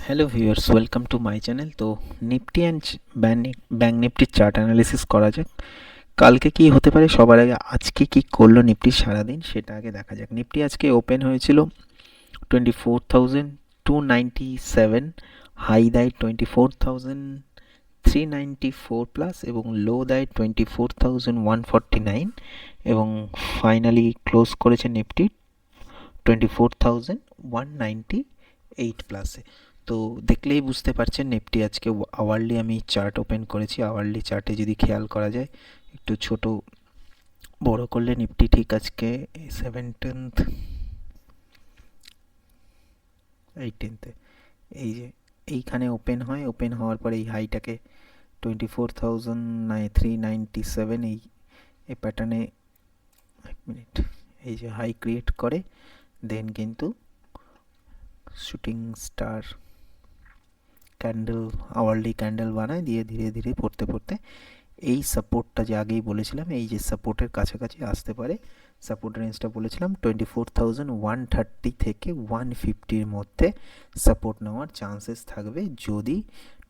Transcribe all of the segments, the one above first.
Hello viewers, welcome to my channel. তো nifty and bank নিফটির chart analysis করা যাক। কালকে কি হতে পারে, সবার আগে আজকে কি করলো নিফটি সারাদিন সেটা আগে দেখা যাক। নিফটি আজকে ওপেন হয়েছিল 24,297, হাই দেয় 24,394 প্লাস এবং লো দেয় 24,149 এবং ফাইনালি ক্লোজ করেছে নিফটি 24,198 প্লাসে। তো দেখলেই বুঝতে পারছেন নিফটি আজকে আওয়ারলি আমি চার্ট ওপেন করেছি। আওয়ারলি চার্টে যদি খেয়াল করা যায়, একটু ছোট বড় করলে নিফটি ঠিক আজকে 17th 18th এই যে এইখানে ওপেন হয়, ওপেন হওয়ার পরে এই হাইটাকে 24,397 এই প্যাটার্নে, এক মিনিট, এই যে হাই ক্রিয়েট করে, দেন কিন্তু shooting star candle, hourly candle বানায়, দিয়ে ধীরে ধীরে পড়তে পড়তে এই সাপোর্টটা যে আগেই বলেছিলাম, এই যে সাপোর্টের কাছাকাছি আসতে পারে। সাপোর্ট রেঞ্জটা বলেছিলাম 24,130 থেকে 150-র মধ্যে সাপোর্ট নেওয়ার চান্সেস থাকবে যদি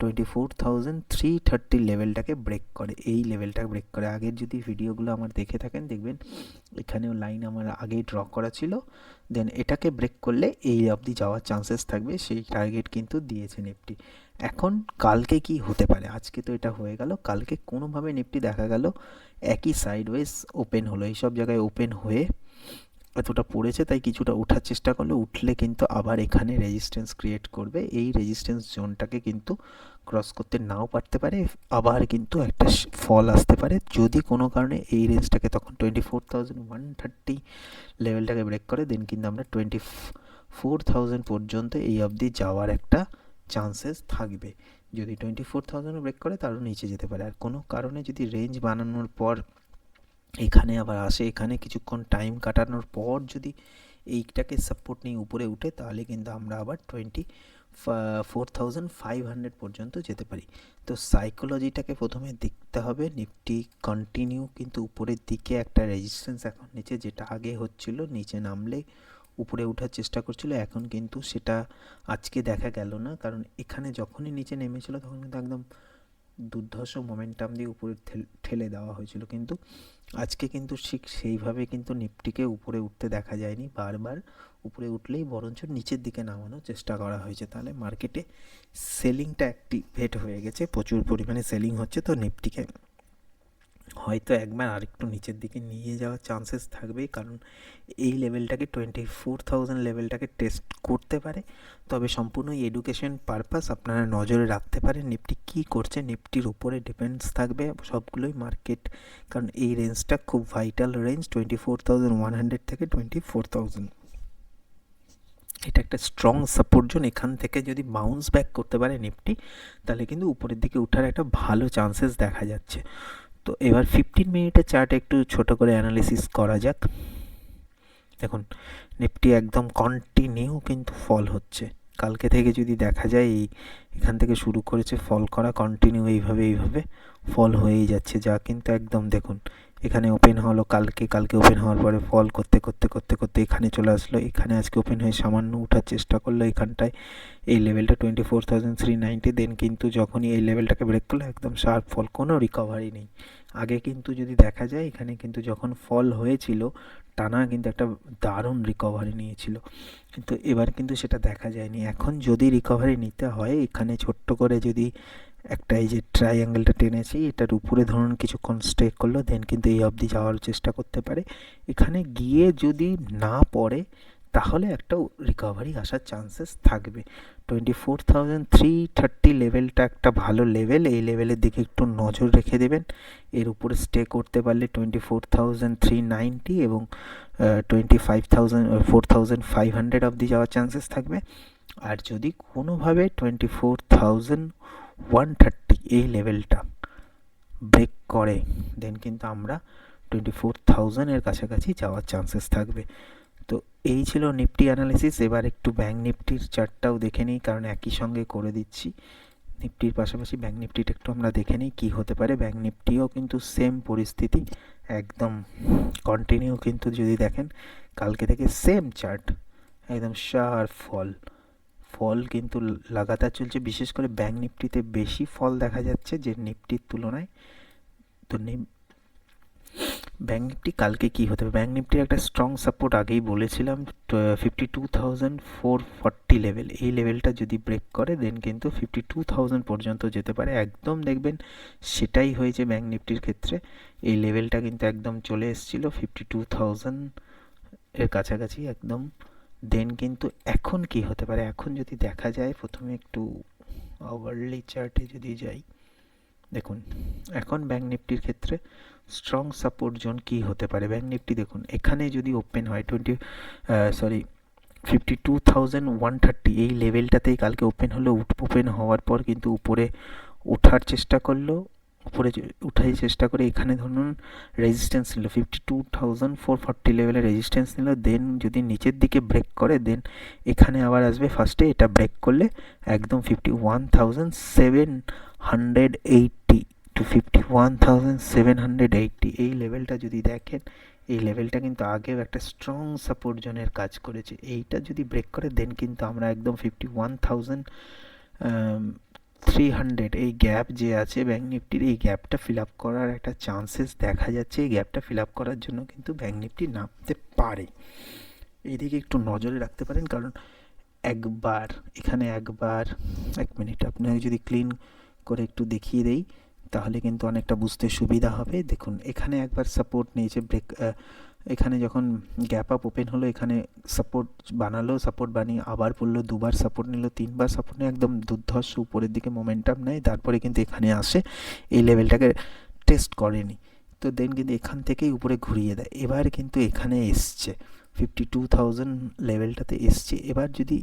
24,330 লেভেলটাকে ব্রেক করে। এই লেভেলটাকে ব্রেক করে, আগের যদি ভিডিওগুলো আমার দেখে থাকেন দেখবেন এখানেও লাইন আমার আগেই ড্র করা ছিল। দেন এটাকে ব্রেক করলে এই অবধি যাওয়ার চান্সেস থাকবে, সেই টার্গেট কিন্তু দিয়েছে নিফটি। এখন কালকে কি হতে পারে, আজকে তো এটা হয়ে গেল, কালকে কোনোভাবে নিফটি দেখা গেল একই সাইডওয়েজ ওপেন হলো, এইসব জায়গায় ওপেন হয়ে এতটা পড়েছে, তাই কিছুটা ওঠার চেষ্টা করলো, উঠলে কিন্তু আবার এখানে রেজিস্ট্যান্স ক্রিয়েট করবে। এই রেজিস্ট্যান্স জোনটাকে কিন্তু ক্রস করতে নাও পারতে পারে, আবার কিন্তু একটা ফল আসতে পারে যদি কোনো কারণে এই রেঞ্জটাকে তখন 24,130 লেভেলটাকে ব্রেক করে। দেন কিন্তু আমরা 24,000 পর্যন্ত এই অবধি যাওয়ার একটা চান্সেস থাকবে। যদি 24,000 ব্রেক করে তারও নিচে যেতে পারে। আর কোনো কারণে যদি রেঞ্জ বানানোর পর এখানে আবার আসে, এখানে কিছুক্ষণ টাইম কাটানোর পর যদি এইটাকে সাপোর্ট নিয়ে উপরে উঠে, তাহলে কিন্তু আমরা আবার 24,500 পর্যন্ত যেতে পারি। তো সাইকোলজিটাকে প্রথমে দেখতে হবে। নিফটি কন্টিনিউ কিন্তু উপরের দিকে একটা রেজিস্ট্যান্স এখন নিচে, যেটা আগে হচ্ছিল নিচে নামলে উপরে ওঠার চেষ্টা করছিল, এখন কিন্তু সেটা আজকে দেখা গেল না, কারণ এখানে যখনই নিচে নেমেছিল তখন কিন্তু একদম দুর্ধর্ষ মোমেন্টাম দিয়ে উপরে ঠেলে দেওয়া হয়েছিল। কিন্তু আজকে কিন্তু ঠিক সেইভাবে কিন্তু নিফটিকে উপরে উঠতে দেখা যায়নি, বারবার উপরে উঠলেই বরঞ্চ নিচের দিকে নামানোর চেষ্টা করা হয়েছে। তাহলে মার্কেটে সেলিংটা অ্যাক্টিভেট হয়ে গেছে, প্রচুর পরিমাণে সেলিং হচ্ছে। তো নিফটিকে হয়তো একবার আরেকটু নিচের দিকে নিয়ে যাওয়ার চান্সেস থাকবেই, কারণ এই লেভেলটাকে 24,000 লেভেলটাকে টেস্ট করতে পারে। তবে সম্পূর্ণ এডুকেশন পারপাস আপনারা নজরে রাখতে পারেন নিফটি কী করছে, নিফটির উপরে ডিপেন্ডস থাকবে সবগুলোই মার্কেট, কারণ এই রেঞ্জটা খুব ভাইটাল রেঞ্জ 24,100 থেকে 24,000, এটা একটা স্ট্রং সাপোর্ট জোন। এখান থেকে যদি বাউন্স ব্যাক করতে পারে নিফটি, তাহলে কিন্তু উপরের দিকে ওঠার একটা ভালো চান্সেস দেখা যাচ্ছে। তো এবার 15 মিনিটের চার্ট একটু ছোট করে অ্যানালিসিস করা যাক। দেখুন নিফটি একদম কন্টিনিউ কিন্তু ফল হচ্ছে, কালকে থেকে যদি দেখা যায় এখান থেকে শুরু করেছে ফল করা, কন্টিনিউ এইভাবে ফল হয়েই যাচ্ছে, যা কিন্তু একদম দেখুন এখানে ওপেন হলো কালকে ওপেন হওয়ার পরে ফল করতে করতে করতে করতে এখানে চলে আসলো, এখানে আজকে ওপেন হয়ে সামান্য ওঠার চেষ্টা করলো এখানটায়, এই লেভেলটা 24,390। দেন কিন্তু যখনই এই লেভেলটাকে ব্রেক করলো একদম শার্প ফল, কোনো রিকভারি নেই। আগে কিন্তু যদি দেখা যায় এখানে কিন্তু যখন ফল হয়েছিল টানা কিন্তু একটা দারুণ রিকভারি নিয়েছিল, কিন্তু এবার কিন্তু সেটা দেখা যায়নি। এখন যদি রিকভারি নিতে হয়, এখানে ছোট্ট করে যদি একটা এই যে ট্রাইঅ্যাঙ্গেলটা টেনেছি এটার উপরে ধরুন কিছুক্ষণ স্টে করলো, দেন কিন্তু এই অবধি যাওয়ার চেষ্টা করতে পারে। এখানে গিয়ে যদি না পড়ে তাহলে একটা রিকভারি আসার চান্সেস থাকবে। 24,330 লেভেলটা একটা ভালো লেভেল, এই লেভেলের দিকে একটু নজর রেখে দেবেন। এর উপরে স্টে করতে পারলে 24,390 এবং 4,500 অবধি যাওয়ার চান্সেস থাকবে। আর যদি কোনোভাবে 24,130 এই লেভেলটা ব্রেক করে, দেন কিন্তু আমরা 24,000-এর কাছাকাছি যাওয়ার চান্সেস থাকবে। তো এই ছিল নিফটি অ্যানালিসিস। এবার একটু ব্যাঙ্ক নিফটির চার্টটাও দেখে নিই, কারণ একই সঙ্গে করে দিচ্ছি। নিফটির পাশাপাশি ব্যাঙ্ক নিফটিটা একটু আমরা দেখে নিই কী হতে পারে। ব্যাঙ্ক নিফটিও কিন্তু সেম পরিস্থিতি, একদম কন্টিনিউ কিন্তু যদি দেখেন কালকে থেকে সেম চার্ট, একদম শার্প ফল, ফল কিন্তু লাগাতার চলছে, বিশেষ করে ব্যাঙ্ক নিফটিতে বেশি ফল দেখা যাচ্ছে যে নিফটির তুলনায়। তো ব্যাঙ্ক নিফটি কালকে কি হতে হবে, ব্যাঙ্ক নিফটির একটা স্ট্রং সাপোর্ট আগেই বলেছিলাম 52,440 লেভেল, এই লেভেলটা যদি ব্রেক করে দেন কিন্তু 52,000 পর্যন্ত যেতে পারে। একদম দেখবেন সেটাই হয়েছে ব্যাঙ্ক নিফটির ক্ষেত্রে, এই লেভেলটা কিন্তু একদম চলে এসেছিল 52,000 এর কাছাকাছি একদম। দেন কিন্তু এখন কি হতে পারে, এখন যদি দেখা যায় প্রথমে একটু আওয়ারলি চার্টে যদি যাই, দেখুন এখন ব্যাঙ্ক নিফটির ক্ষেত্রে স্ট্রং সাপোর্ট জোন কী হতে পারে। ব্যাঙ্ক নিফটি দেখুন এখানে যদি ওপেন হয় 52,130 এই লেভেলটাতেই কালকে ওপেন হলো, ওপেন হওয়ার পর কিন্তু উপরে ওঠার চেষ্টা করলো, উপরে উঠাই চেষ্টা করে এখানে ধরুন রেজিস্ট্যান্স নিল 52,440 লেভেলে রেজিস্ট্যান্স নিল। দেন যদি নিচের দিকে ব্রেক করে দেন এখানে আবার আসবে, ফার্স্টে এটা ব্রেক করলে একদম 51,780 টু 51,780 এই লেভেলটা যদি দেখেন, এই লেভেলটা কিন্তু আগেও একটা স্ট্রং সাপোর্ট জোনের কাজ করেছে। এইটা যদি ব্রেক করে দেন কিন্তু আমরা একদম 51,300 এই গ্যাপ যে আছে ব্যাঙ্ক নিফটির, এই গ্যাপটা ফিল আপ করার একটা চান্সেস দেখা যাচ্ছে। এই গ্যাপটা ফিল আপ করার জন্য কিন্তু ব্যাঙ্ক নিফটি নামতে পারে, এইদিকে একটু নজরে রাখতে পারেন। কারণ একবার এক মিনিট আপনাকে যদি ক্লিন করে একটু দেখিয়ে দেই তাহলে কিন্তু অনেকটা বুঝতে সুবিধা হবে। দেখুন এখানে একবার সাপোর্ট নিয়েছে, ব্রেক এখানে যখন গ্যাপ আপ ওপেন হলো এখানে সাপোর্ট বানালো, সাপোর্ট বানিয়ে আবার পড়লো, দুবার সাপোর্ট নিল, তিনবার সাপোর্ট নিয়ে একদম দুর্ধর্ষ উপরের দিকে মোমেন্টাম নেয়, তারপরে কিন্তু এখানে আসে, এই লেভেলটাকে টেস্ট করেনি, তো দেন কিন্তু এখান থেকেই উপরে ঘুরিয়ে দেয়। এবার কিন্তু এখানে এসছে 52,000 লেভেলটাতে এসছে। এবার যদি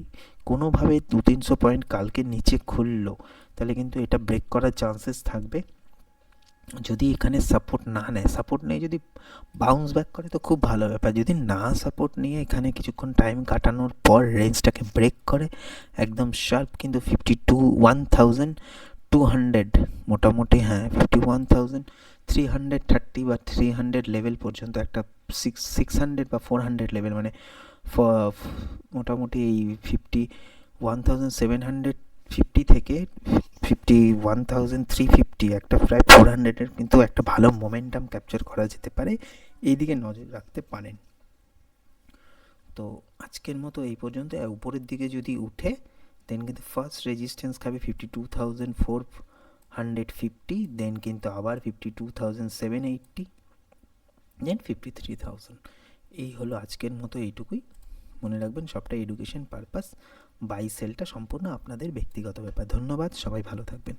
কোনোভাবে 200-300 পয়েন্ট কালকে নিচে খুললো তাহলে কিন্তু এটা ব্রেক করার চান্সেস থাকবে। যদি এখানে সাপোর্ট না নেয়, সাপোর্ট নিয়ে যদি বাউন্স ব্যাক করে তো খুব ভালো ব্যাপার, যদি না সাপোর্ট নিয়ে এখানে কিছুক্ষণ টাইম কাটানোর পর রেঞ্জটাকে ব্রেক করে একদম শার্প কিন্তু 51,200 মোটামুটি, হ্যাঁ 51,330 বা 300 লেভেল পর্যন্ত একটা 600 বা 400 লেভেল, মানে মোটামুটি এই 51,750 থেকে 51,350 একটা প্রায় 400-এর কিন্তু একটা ভালো মোমেন্টাম ক্যাপচার করা যেতে পারে, এই দিকে নজর রাখতে পারেন। তো আজকের মতো এই পর্যন্ত। উপরের দিকে যদি উঠে দেন কিন্তু ফার্স্ট রেজিস্ট্যান্স খাবে 52,450, দেন কিন্তু আবার 52,780, দেন 53,000। এই হলো আজকের মতো, এইটুকুই মনে রাখবেন, সবটা এডুকেশন পারপাস, বাই সেলটা সম্পূর্ণ আপনাদের ব্যক্তিগত ব্যাপার। ধন্যবাদ, সবাই ভালো থাকবেন।